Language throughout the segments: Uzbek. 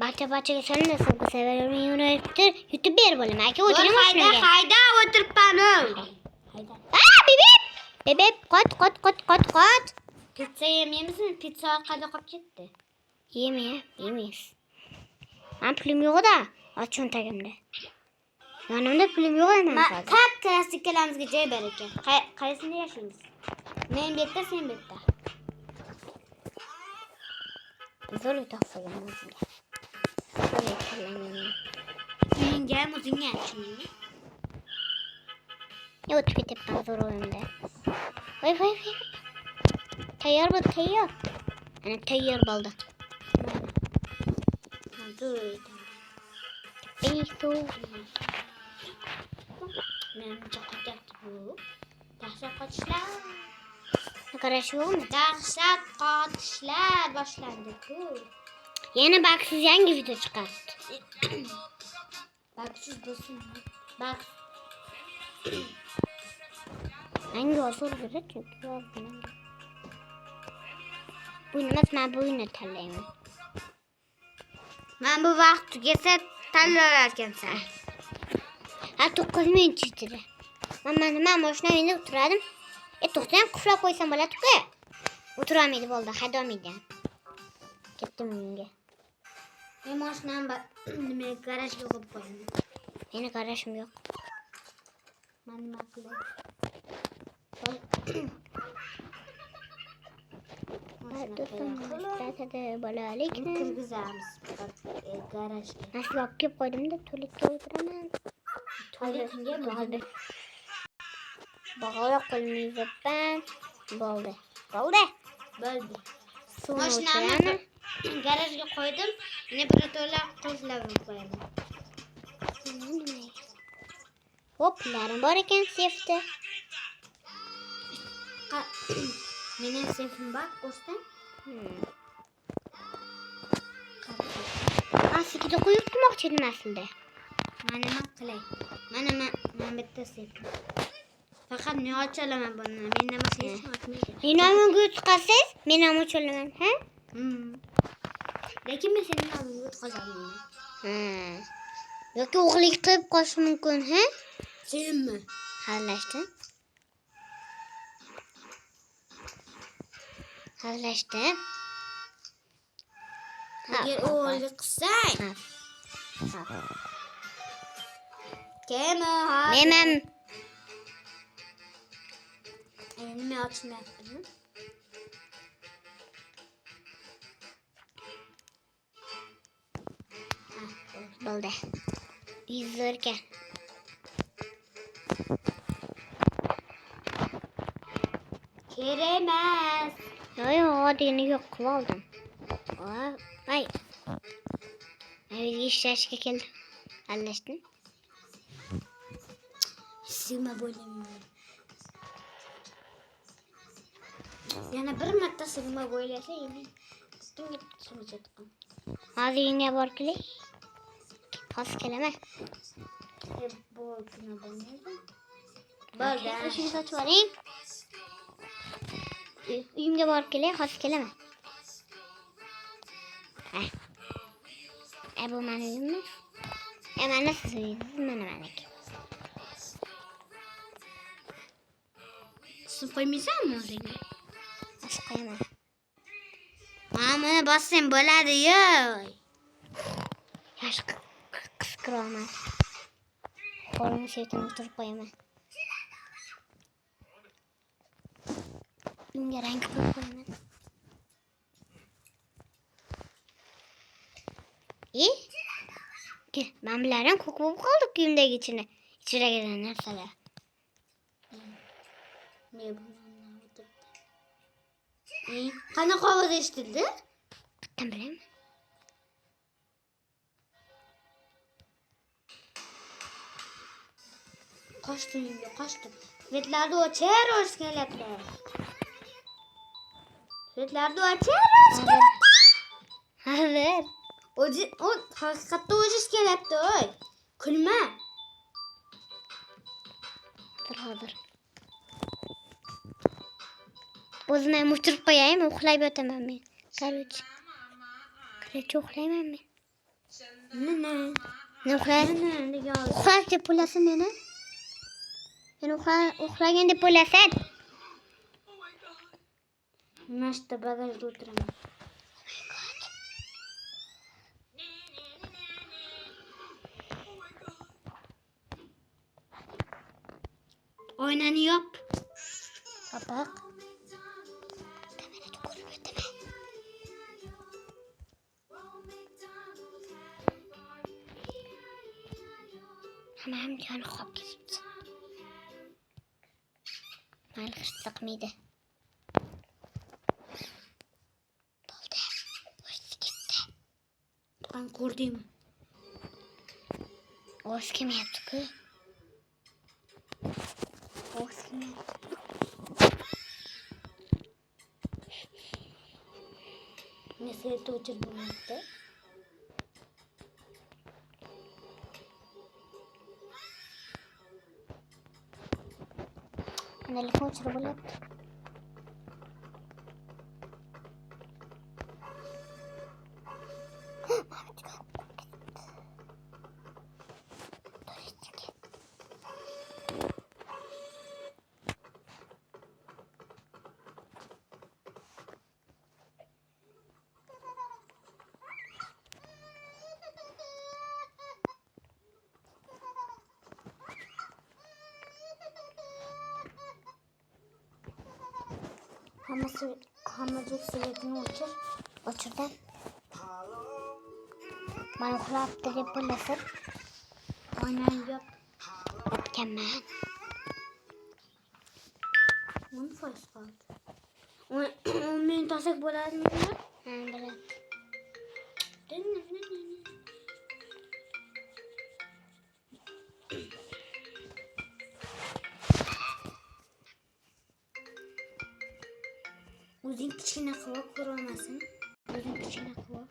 Barcha solinasın bu sefer onu YouTube ber bo'laman. Aka o'tiring mashinaga. Hayda o'tiribman. Hayda. Bebep qot. Pizza yemaymiz? Pizza orqada qolib ketdi. Yemaymiz. Men pulim yo'q-da, och cho'ntagimda. Yonimda pulim yo'q emas hozir. Qat klassikalamizga joy ber ekan. Qaysini yashaymiz? Men bu yerda, sen bu yerda. Zo'r topsagan o'zimga. Zo'r tanlagan. Uyingga, o'zingga tushundingmi? O'tib ketibman zo'r o'yimda. Voy. Tayyor bo'l, tayyor. Ana tayyor bo'ldi. Menimcha qotyapti bu. Dahshat qotishlar. Qarash yo'qmi? Dahshat qotishlar boshlandi-ku. Yana baksiz yangi video chiqardi. Baksiz bo'lsin. Bak. Hangi asıl gerek yok. Bu nima men bu o'yinni tanlayman. Men bu vaqt tugasa tanlar ekansan. Ha 9 minut ichida. Men mashina o'yinda o'tiradim. To'xtang, quflab qo'ysam bo'ladi-ku. O'tirolmaydi bo'ldi, haydolmaydi. Ketdim uyga. Men mashinam nima garajga qo'yib qo'yaman. Meni garajim yo'q. Men nima qilay? Do'stim, bolalik kirgizamiz garajga. Nasib olib kelib qo'ydimda, tualetga o'tiraman. Tualetinga bo'ldi. Bog'lab qo'lni yuvibman. Bo'ldi. Mashinamni garajga qo'ydim. Yana bir to'la qulflab qo'yaman. Hoplarim bor ekan sefda. Mening sefim bor, ko'rsang. Aslida qo'yib turmoqchi edim aslida. Mana nima qilay? Mana bitta sefim. Faqat men ocholaman buni. Mendan boshqa hech kim ochmaydi. Meni nomimga chiqasiz, men ham ocholaman, ha? Lekin men sening nomingga o'tkazolmayman. Yoki o'g'lik qilib qolish mumkin, ha? Senmi? Hazillashdim. Agar o'g'lik qilsang. Kim o? Men nima ochmayapti? bo'ldi. Yuzlarga. Kerak emas. Yo'q, oddiygina yo'q qilib oldim. Ay. Bizga ishlashga keldim. Allashdin? Sigma bo'laman. Yana bir marta sigma bo'ylasa, endi butun chiqdim. Hozir uyga borib kelay. Hozir kelaman. Bu kino bo'lmaydi. Bo'ldi. Shuni sotib oling. Uyimga borib kelay, hozir kelaman. Bu meni uyimmi? Mana siz uyingiz, mana meniki. Siz qo'ymaysanmi o'zingga? Asib qo'yaman. Mana bossam bo'ladi-yu. Yosh qiz kiraman. Qo'limni sevdim o'tirib qo'yaman. Unga rang qo'yib qo'yaman. Men bilarim ko'k bo'lib qoldi kiyimdagi ichidagi narsalar. Ne bu? Qanaqa ovoz eshitildi? Qattan bilaman. Qochdim. Svetlarni o'chirish kelyapti. Haver. O haqiqatda o'chish kelyapti, oy. Kulma. Hozir. O'zimni ham o'chirib qo'yaymi, uxlab yotaman men. Короче, uxlayman men. Nima? Ne uxlar deb o'ylasin meni. Meni uxlagan deb o'ylasin. Mana shu bagajda o'tiraman. Oynani yop. Kapak. Hamam joni qolib ketibdi. Mayli hech chiqmaydi. Bo'ldi. O'zi ketdi. Ben ko'rdim. O'zi kelmayapti-ku. O'zi kelmayapti. Neyse o'chirib bo'lmoqda. Nelikni o'chirib bo'lyapti. Hammaca sigaretini o'chir. O'chirdim. Mana uxlabdi deb bo'lasin. Oynani yop. Yopganman. 10 foiz qoldi. 10 minut olsak bo'ladimi? Ha, biladi. O'zing kichkina qilib ko'rolmasin. O'zing kichkina qilib.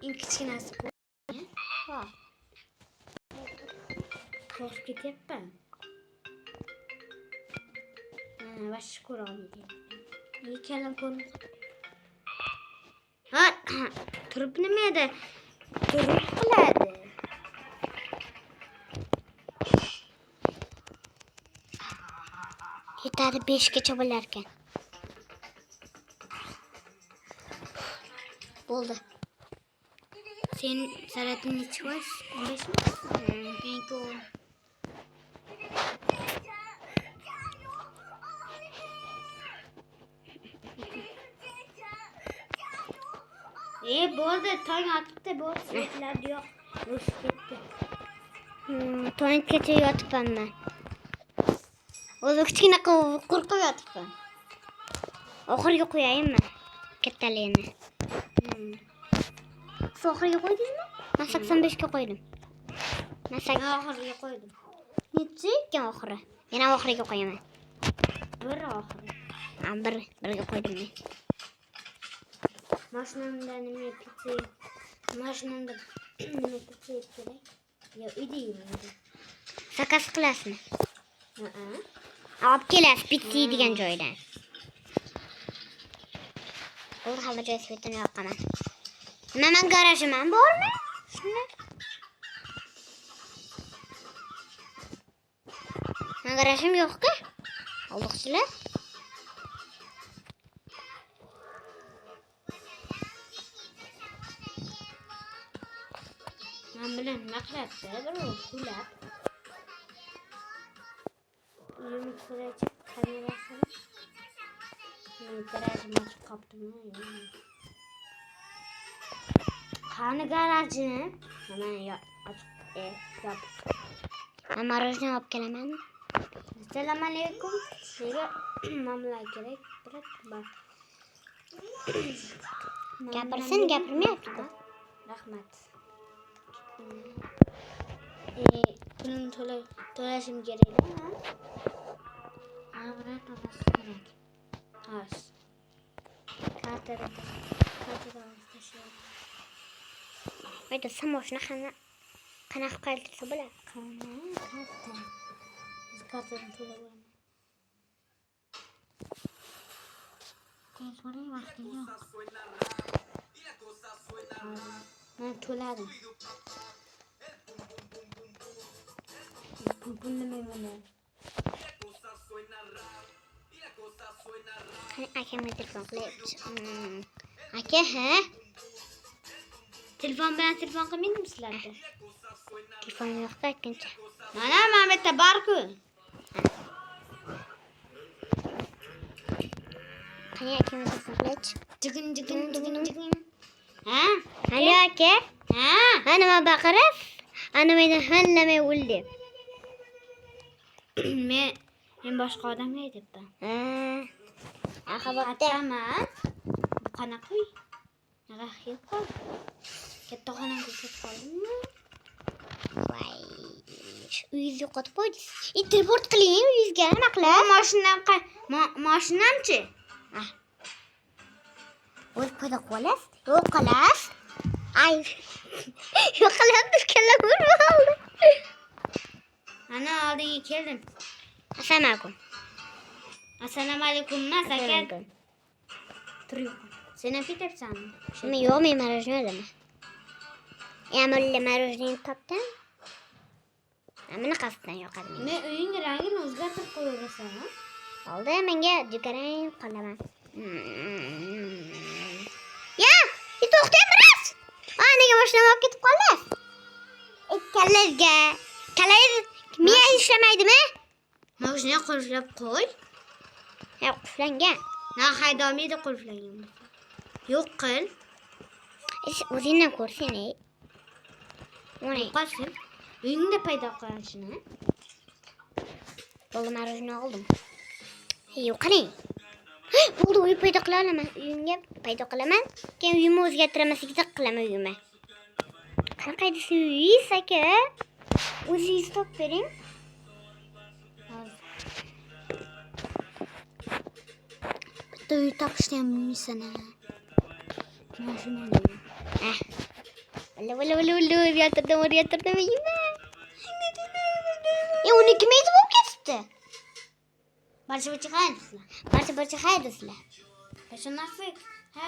Eng kichkinasi bu. Ha. Qo'rqib ketyapman. Vash ko'rolmayman. Kallam ko'rinib. Ha, turib nima edi? Turib qiladi. Yetadi 5 gacha bo'lar ekan. Bo'ldi. Sen saratin nechi foiz? 15 mi? Menki 10. Bo'ldi, tong otibdi, bo'ldi, svetlar yo'q. O'sib ketdi. To'ygacha yotibman men. O'zi kichkina qo'rqib yotibman. Oxirgi qo'yaymi? Kattaligini. Siz oxirgi qo'ydingizmi? Men 85 ga qo'ydim. Men Oxiriga qo'ydim. nechi ekan oxiri? Men ham oxiriga qo'yaman. Bir oxiri. Ha, birga qo'ydim men. Mashinamda nima ketsa, mashinamda nima ketsa kerak. Yo, uyda yuradi. Zakas qilasizmi? Ha. Olib kelasiz pitsi degan joydan. O'z hamma joy svetini yoqaman. Nima garajim ham bormi? Shuni. Men garajim yo'q-ku. Oldiqchilar. Men bilan nima qilyapti? Bir kulab. Uyimni ko'raychi kamerasini. Men garajimni ochib qopdimmi? Qani garajim? Mana yop. Men marojni olib kelaman. Assalomu alaykum. Sizga mamla kerak. Bor. Gapirsin, gapirmayapti-ku. Rahmat. Pulim to'lashim kerak-da. Amra to'lash kerak. Xo'sh. Kartada tashlayman. Mayda samoshni qanaqa qaytarsa bo'ladi? Karta. Biz kartadan to'layman. Tez bo'ling, vaqting yo'q. Ben to'ladim. Bunlamayman buni. Hani akamga telefon qilyapti. Aka, ha? Telefon bilan telefon qilmaydimi sizlarda? Telefon yo'q-da akkancha. Mana bu yerda bor-ku. Qani akamga telefon qilyapti. Jigin. Ha? Alo aka. Ha? Ana nima baqirib? Ana meni handlamay o'ldi. Men boshqa odamga aytibman. Ha. Ataman. Bu qanaqa uy? Nega yo'q? Katta xonamga ketib qoldimmi? Voy. Uyingizni yo'qotib qo'ydingiz. Report qiling uyingizga, nima qilasiz? Mashinamchi? O'z qo'yda qolasiz? Yo'q qolasiz? Ay. Yo'q qilasiz, kalla urma oldi. Ana oldinga keldim. Assalomu alaykum. Assalomu alaykum emas aka. Tur yo'q. Sen ham ketyapsanmi? Men yo'q, men marojnoy olaman. Mulla marojnoy topdim. Mana qasddan yoqadi menga. Men uying rangini o'zgartirib qo'yaversan, ha? Oldi menga jigarang qolaman. Ya, to'xtang biroz. Nega mashinam olib ketib qoldi? Kallarga. Miya ishlamaydimi? Mashina qulflab qo'y. Qulflangan. Na haydolmaydi qulflagan. Yo'q qil. O'zingdan ko'rsang. O'nay. Qolsin. Uyingda paydo qilishini. Bo'ldi, marojnoy oldim. Yo'q qiling. Bo'ldi, uy paydo qila olaman. Uyimga paydo qilaman. Keyin uyimni o'zgartiraman, zigzag qilaman uyimni. Qanaqa edi uyingiz aka? O'zingiz topib bering. Bitta uy topishni ham bilmaysan, ha. Mashinani. Valla, yatırdım uyima. Uni kim aytib olib ketibdi? Barcha haydasizlar. Barcha haydasizlar. Barcha nafik. Ha,